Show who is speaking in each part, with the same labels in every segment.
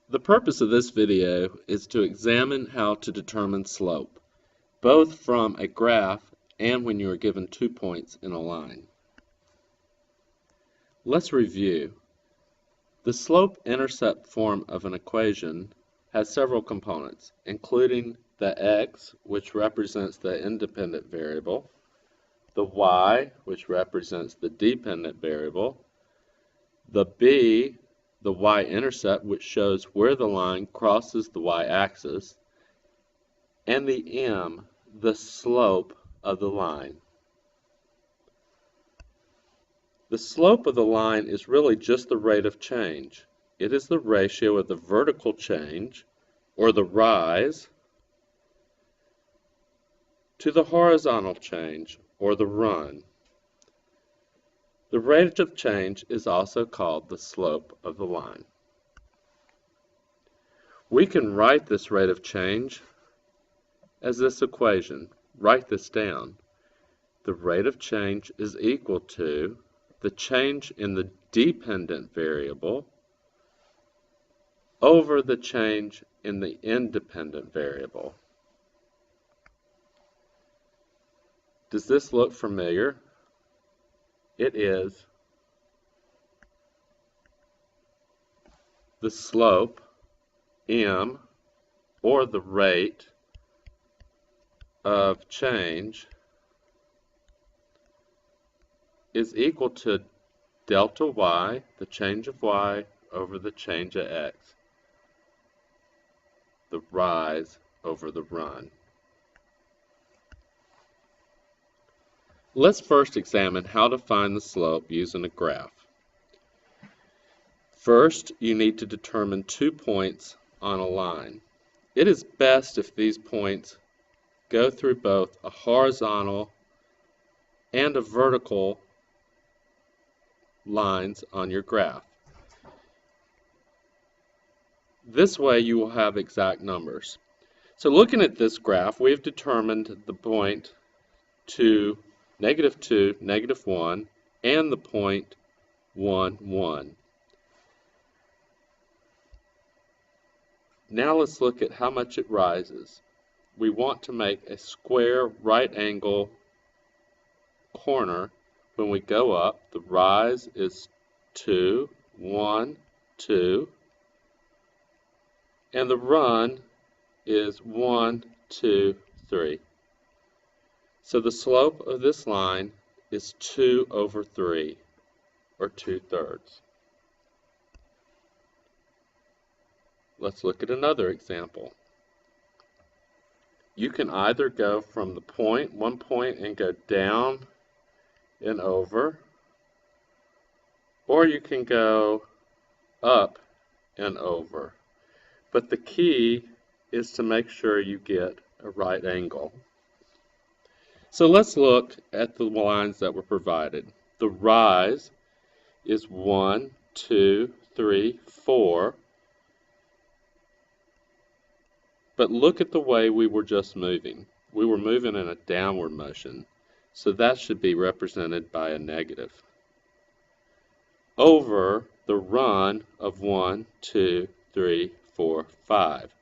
Speaker 1: The purpose of this video is to examine how to determine slope, both from a graph and when you are given 2 points in a line. Let's review. The slope-intercept form of an equation has several components, including the x, which represents the independent variable, the y, which represents the dependent variable, the b, the y-intercept, which shows where the line crosses the y-axis, and the m, the slope of the line. The slope of the line is really just the rate of change. It is the ratio of the vertical change, or the rise, to the horizontal change, or the run. The rate of change is also called the slope of the line. We can write this rate of change as this equation. Write this down. The rate of change is equal to the change in the dependent variable over the change in the independent variable. Does this look familiar? It is. The slope, m, or the rate of change, is equal to delta y, the change of y, over the change of x, the rise over the run. Let's first examine how to find the slope using a graph. First, you need to determine 2 points on a line. It is best if these points go through both a horizontal and a vertical lines on your graph. This way you will have exact numbers. So looking at this graph, we have determined the point to -2, -1, and the point 1, 1. Now let's look at how much it rises. We want to make a square right angle corner. When we go up, the rise is 2, 1, 2, and the run is 1, 2, 3. So the slope of this line is 2 over 3, or 2/3. Let's look at another example. You can either go from the point, one point, and go down and over, or you can go up and over. But the key is to make sure you get a right angle. So let's look at the lines that were provided. The rise is 1, 2, 3, 4. But look at the way we were just moving. We were moving in a downward motion, so that should be represented by a negative. Over the run of 1, 2, 3, 4, 5.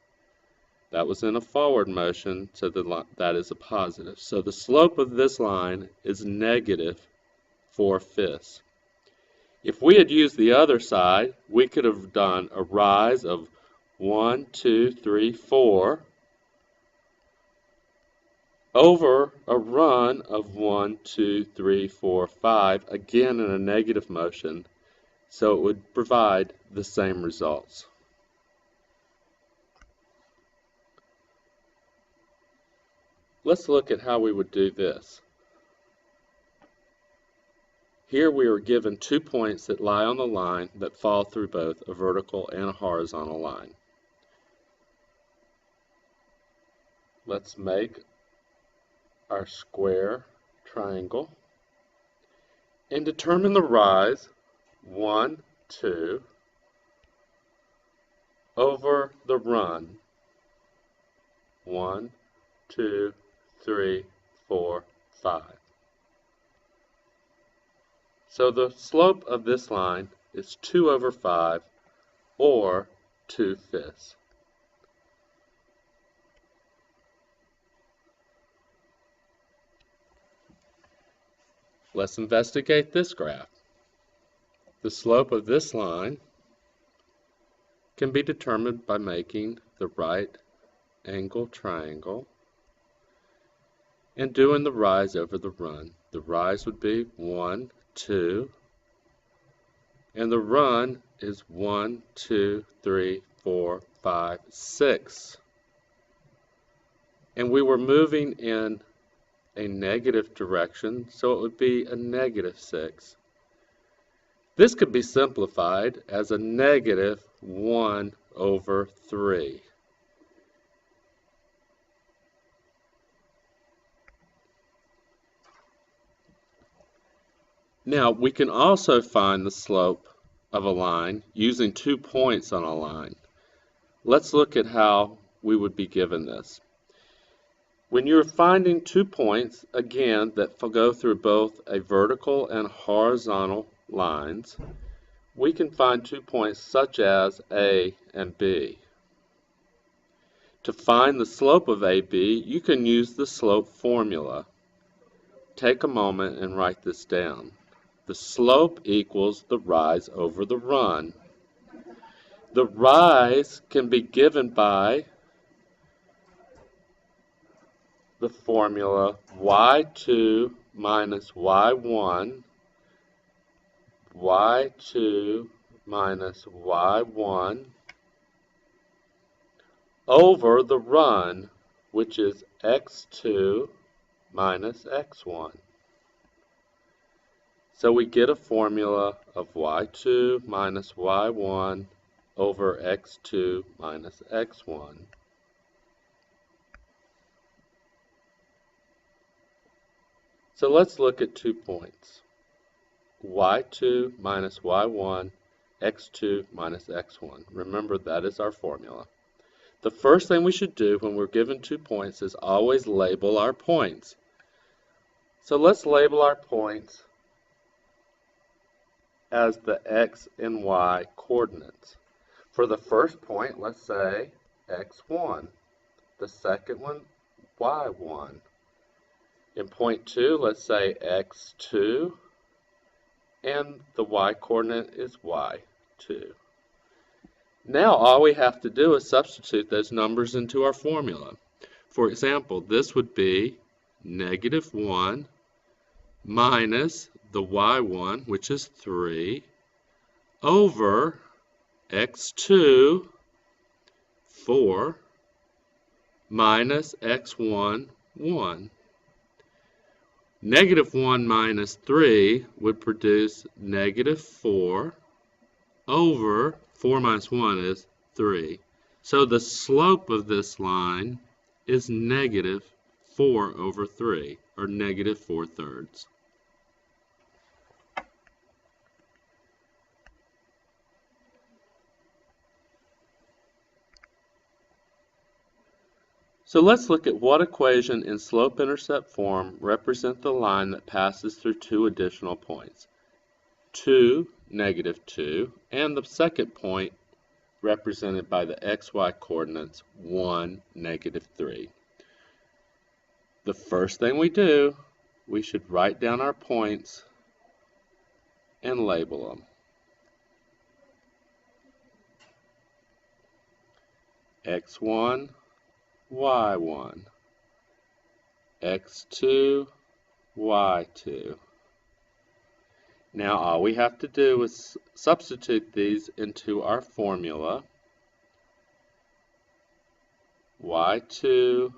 Speaker 1: That was in a forward motion, so that is a positive. So the slope of this line is -4/5. If we had used the other side, we could have done a rise of 1, 2, 3, 4 over a run of 1, 2, 3, 4, 5, again in a negative motion, so it would provide the same results. Let's look at how we would do this. Here we are given 2 points that lie on the line that fall through both a vertical and a horizontal line. Let's make our square triangle and determine the rise, 1, 2, over the run, 1, 2, 3, 4, 5. So the slope of this line is 2 over 5, or 2/5. Let's investigate this graph. The slope of this line can be determined by making the right angle triangle and doing the rise over the run. The rise would be 1, 2, and the run is 1, 2, 3, 4, 5, 6. And we were moving in a negative direction, so it would be a -6. This could be simplified as a -1/3. Now, we can also find the slope of a line using 2 points on a line. Let's look at how we would be given this. When you're finding 2 points, again, that go through both a vertical and horizontal lines, we can find 2 points such as A and B. To find the slope of AB, you can use the slope formula. Take a moment and write this down. The slope equals the rise over the run. The rise can be given by the formula y2 minus y1, y2 minus y1 over the run, which is x2 minus x1. So we get a formula of y2 minus y1 over x2 minus x1. So let's look at 2 points. y2 minus y1, x2 minus x1. Remember, that is our formula. The first thing we should do when we're given 2 points is always label our points. So let's label our points as the x and y coordinates. For the first point, let's say x1. The second one, y1. In point 2, let's say x2, and the y coordinate is y2. Now all we have to do is substitute those numbers into our formula. For example, this would be -1 minus the y1, which is 3, over x2, 4, minus x1, 1. -1 minus 3 would produce -4 over 4 minus 1 is 3. So the slope of this line is -4 over 3, or -4/3. So let's look at what equation in slope-intercept form represent the line that passes through 2 additional points, 2, -2, and the second point represented by the xy coordinates 1, -3. The first thing we do, we should write down our points and label them. x1, y1, x2, y2. Now all we have to do is substitute these into our formula. y2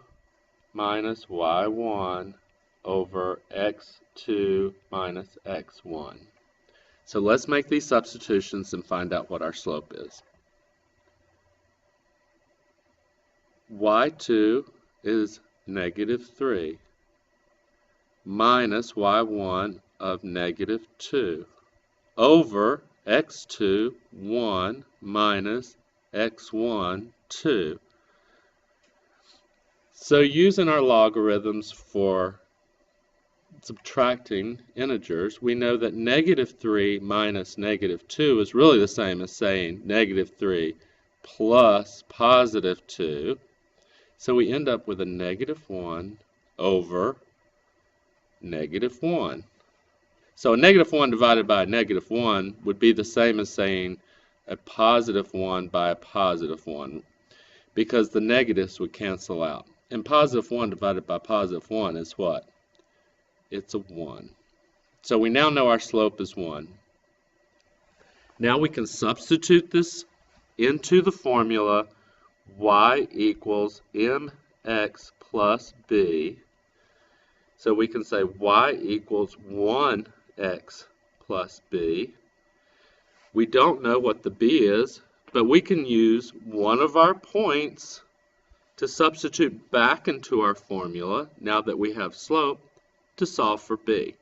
Speaker 1: minus y1 over x2 minus x1. So let's make these substitutions and find out what our slope is. y2 is -3 minus y1 of -2 over x2, 1 minus x1, 2. So using our logarithms for subtracting integers, we know that -3 minus -2 is really the same as saying -3 plus positive 2. So we end up with a negative 1 over negative 1. So a negative 1 divided by a negative 1 would be the same as saying a positive 1 by a positive 1, because the negatives would cancel out. And positive 1 divided by positive 1 is what? It's a 1. So we now know our slope is 1. Now we can substitute this into the formula y equals mx plus b. So we can say y equals 1x plus b. We don't know what the b is, but we can use one of our points to substitute back into our formula, now that we have slope, to solve for b.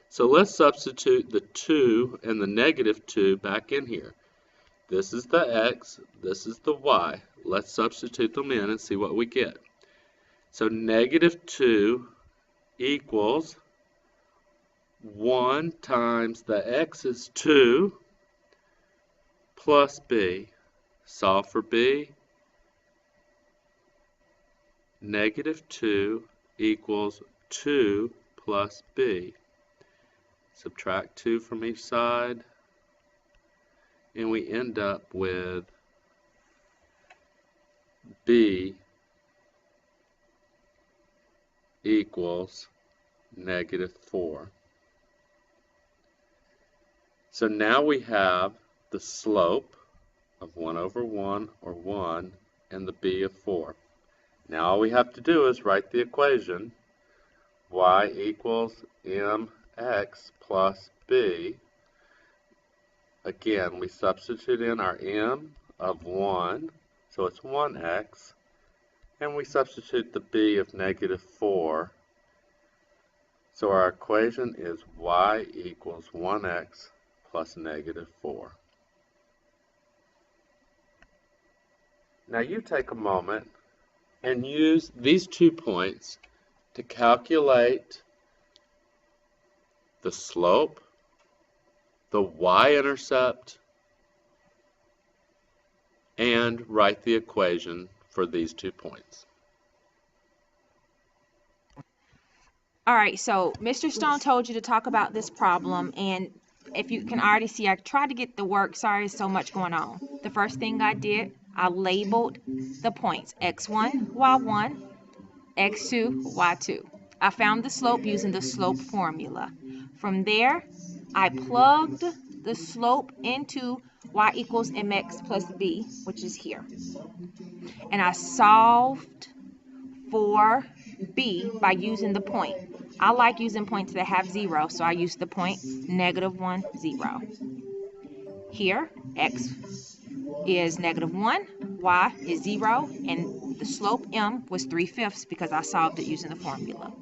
Speaker 1: So let's substitute the 2 and the negative 2 back in here. This is the x, this is the y. Let's substitute them in and see what we get. So negative 2 equals 1 times the x is 2 plus b. Solve for b. Negative 2 equals 2 plus b. Subtract 2 from each side, and we end up with b equals negative 4. So now we have the slope of 1 over 1, or 1, and the b of 4. Now all we have to do is write the equation y equals mx plus b. Again, we substitute in our m of 1, so it's 1x, and we substitute the b of negative 4. So our equation is y equals 1x plus negative 4. Now you take a moment and use these 2 points to calculate the slope, the y-intercept, and write the equation for these 2 points.
Speaker 2: All right, so Mr. Stone told you to talk about this problem, and if you can already see, I tried to get the work. Sorry, so much going on. The first thing I did, I labeled the points, x1, y1, x2, y2. I found the slope using the slope formula. From there, I plugged the slope into y equals mx plus b, which is here. And I solved for b by using the point. I like using points that have 0, so I use the point negative 1, 0. Here, x is negative 1, y is 0, and the slope m was 3/5 because I solved it using the formula.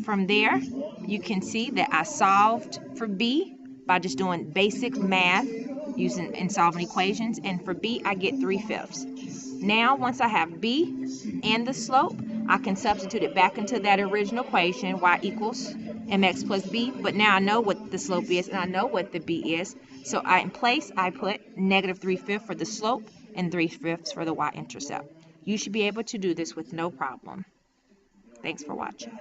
Speaker 2: From there, you can see that I solved for b by just doing basic math using and solving equations, and for b I get 3/5. Now, once I have b and the slope, I can substitute it back into that original equation, y equals mx plus b, but now I know what the slope is and I know what the b is. So in place, I put negative 3/5 for the slope and 3/5 for the y-intercept. You should be able to do this with no problem. Thanks for watching.